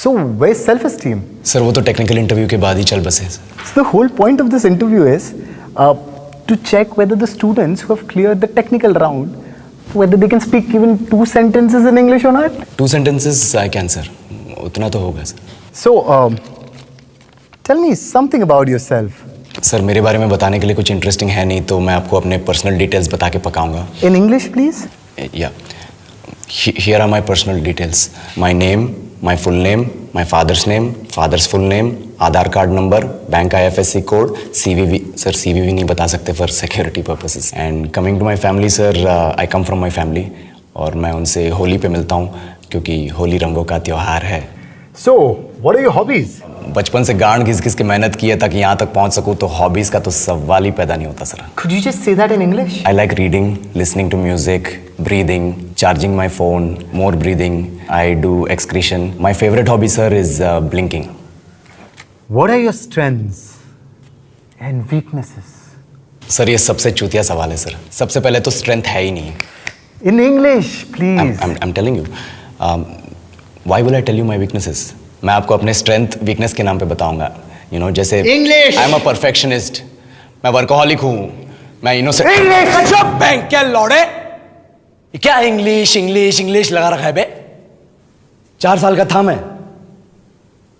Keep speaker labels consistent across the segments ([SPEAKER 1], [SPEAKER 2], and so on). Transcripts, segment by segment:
[SPEAKER 1] So, where's self-esteem?
[SPEAKER 2] Sir वो तो technical interview के बाद ही चल बसे sir.
[SPEAKER 1] So, the whole point of this interview is to check whether the students who have cleared the technical round, whether they can speak even 2 sentences in English or not.
[SPEAKER 2] 2 sentences I can sir. उतना तो होगा sir.
[SPEAKER 1] So, tell me something about yourself.
[SPEAKER 2] Sir मेरे बारे में बताने के लिए कुछ इंटरेस्टिंग है नहीं, तो मैं आपको अपने पर्सनल डिटेल्स बता के पकाऊंगा.
[SPEAKER 1] In English, please.
[SPEAKER 2] Yeah. Here are my personal details. My name, my full name, my father's name, father's full name, Aadhaar card number, bank IFSC code, CVV. Sir CVV नहीं बता सकते for security purposes. And coming to my family sir, I come from my family और मैं उनसे होली पे मिलता हूँ क्योंकि होली रंगों का त्योहार है.
[SPEAKER 1] So, what are your hobbies?
[SPEAKER 2] बचपन से गांड घिस घिस के मेहनत की है ताकि यहाँ तक पहुँच सकूँ, तो हॉबीज का तो सवाल ही पैदा नहीं होता sir.
[SPEAKER 1] Could you just say that in English?
[SPEAKER 2] I like reading, listening to music, breathing, charging my phone, more breathing. I do excretion. My favorite hobby, sir, is blinking.
[SPEAKER 1] What are your strengths and weaknesses?
[SPEAKER 2] Sir ये सबसे चूतिया सवाल है sir. सबसे पहले तो strength है ही नहीं.
[SPEAKER 1] In English, please.
[SPEAKER 2] I'm telling you. Why will I tell you my weaknesses? मैं आपको अपने स्ट्रेंथ वीकनेस के नाम पे बताऊंगा. You know, जैसे
[SPEAKER 1] English.
[SPEAKER 2] I'm a perfectionist. मैं वर्कोहॉलिक हूँ. मैं इनोसेंट.
[SPEAKER 1] English.
[SPEAKER 2] अच्छा बैंक क्या लौड़े? क्या इंग्लिश इंग्लिश इंग्लिश लगा रखा है बे? 4 साल का था मैं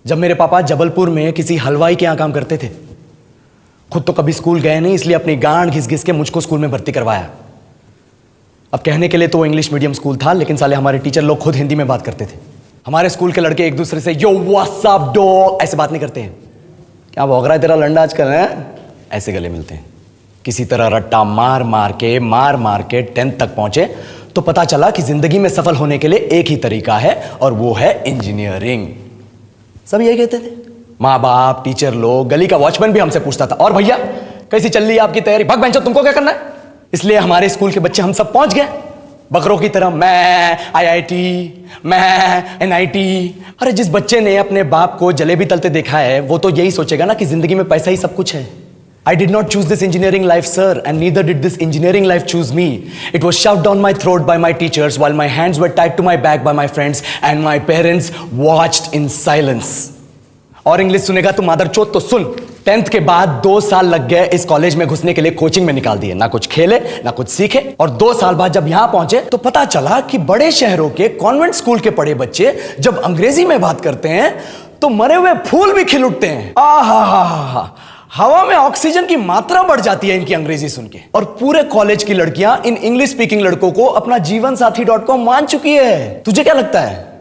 [SPEAKER 2] जब मेरे पापा जबलपुर में किसी हलवाई के यहाँ काम करते थे. खुद तो कभी स्कूल गए नहीं, इसलिए अपनी गांड घिस घिस के मुझको स्कूल में भर्ती करवाया. अब कहने के लिए तो इंग्लिश मीडियम स्कूल था, लेकिन साले हमारे टीचर लोग खुद हिंदी में बात करते थे. हमारे स्कूल के लड़के एक दूसरे से यो व्हाट्स अप डॉग ऐसे बात नहीं करते हैं. क्या भौंक रहा है तेरा लंडा आजकल है? ऐसे गले मिलते हैं. किसी तरह रट्टा मार मार के 10th तक पहुंचे तो पता चला कि जिंदगी में सफल होने के लिए एक ही तरीका है और वो है इंजीनियरिंग. सब यही कहते थे. माँ बाप, टीचर लोग, गली का वॉचमैन भी हमसे पूछता था, और भैया कैसी चल रही है आपकी तैयारी? भग बेंचो, तुमको क्या करना है? इसलिए हमारे स्कूल के बच्चे हम सब पहुंच गए बकरों की तरह. मैं IIT, मैं NIT. अरे जिस बच्चे ने अपने बाप को जलेबी तलते देखा है वो तो यही सोचेगा ना कि जिंदगी में पैसा ही सब कुछ है. I did not choose this engineering life, sir, and neither did this engineering life choose me. It was shoved down my throat by my teachers while my hands were tied to my back by my friends and my parents watched in silence. और English सुनेगा तो मादरचोद तो सुन. 10th के बाद 2 साल लग गए इस कॉलेज में घुसने के लिए. कोचिंग में निकाल दिए, ना कुछ खेले ना कुछ सीखे. और 2 साल बाद जब यहां पहुंचे तो पता चला कि बड़े शहरों के कॉन्वेंट स्कूल के पढ़े बच्चे जब अंग्रेजी में बात करते हैं तो मरे हुए फूल भी खिल उठते हैं. आहा, हवा में ऑक्सीजन की मात्रा बढ़ जाती है इनकी अंग्रेजी सुन के. और पूरे कॉलेज की लड़कियां इन इंग्लिश स्पीकिंग लड़कों को अपना जीवन साथी.com मान चुकी है. तुझे क्या लगता है?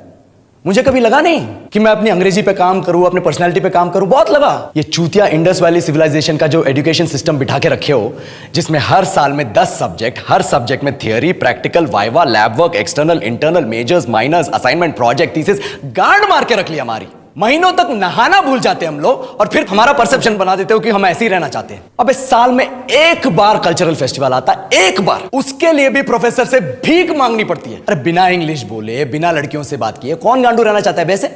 [SPEAKER 2] मुझे कभी लगा नहीं कि मैं अपनी अंग्रेजी पे काम करूं, अपने पर्सनालिटी पे काम करूं. बहुत लगा. ये चूतिया इंडस वैली सिविलाइजेशन का जो एजुकेशन सिस्टम बिठा के रखे हो, जिसमें हर साल में 10 सब्जेक्ट, हर सब्जेक्ट में theory, practical, viva, lab work, external, internal, majors, minors, assignment, project, thesis, गांड मार के रख लिया हमारी. महीनों तक नहाना भूल जाते हैं हम लोग और फिर हमारा परसेप्शन बना देते हो कि हम ऐसे ही रहना चाहते हैं. अब इस साल में एक बार कल्चरल फेस्टिवल आता है, एक बार. उसके लिए भी प्रोफेसर से भीख मांगनी पड़ती है. अरे बिना इंग्लिश बोले, बिना लड़कियों से बात किए कौन गांडू रहना चाहता है वैसे?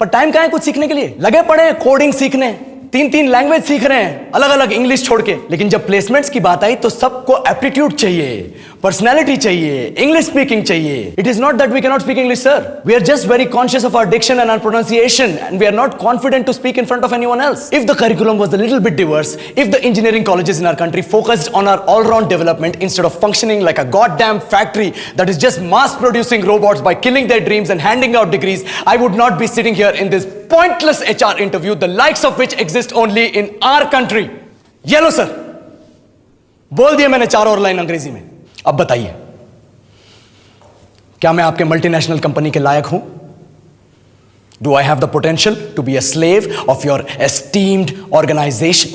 [SPEAKER 2] पर टाइम कहां है कुछ सीखने के लिए? लगे पड़े हैं कोडिंग सीखने, 3 लैंग्वेज सीख रहे हैं, अलग अलग इंग्लिश छोड़ के. लेकिन जब प्लेसमेंट्स की बात आई तो सबको एप्टीट्यूड चाहिए, पर्सनैलिटी चाहिए, इंग्लिश स्पीकिंग चाहिए. It is not that we can not speak English, sir. We are just very conscious of our diction and our pronunciation and we are not confident to speak in front of anyone else. If the curriculum was a little bit diverse, if the engineering colleges in our country focused on our all round development instead of functioning like a goddamn factory that is just mass producing robots by killing their dreams and handing out degrees, I would not be sitting here in this pointless HR interview, the likes of which exist only in our country. ये लो sir, बोल दिया मैंने 4 और line अंग्रेजी में. अब बताइए, क्या मैं आपके मल्टीनेशनल कंपनी के लायक हूं? Do I have the potential to be a slave of your esteemed organization?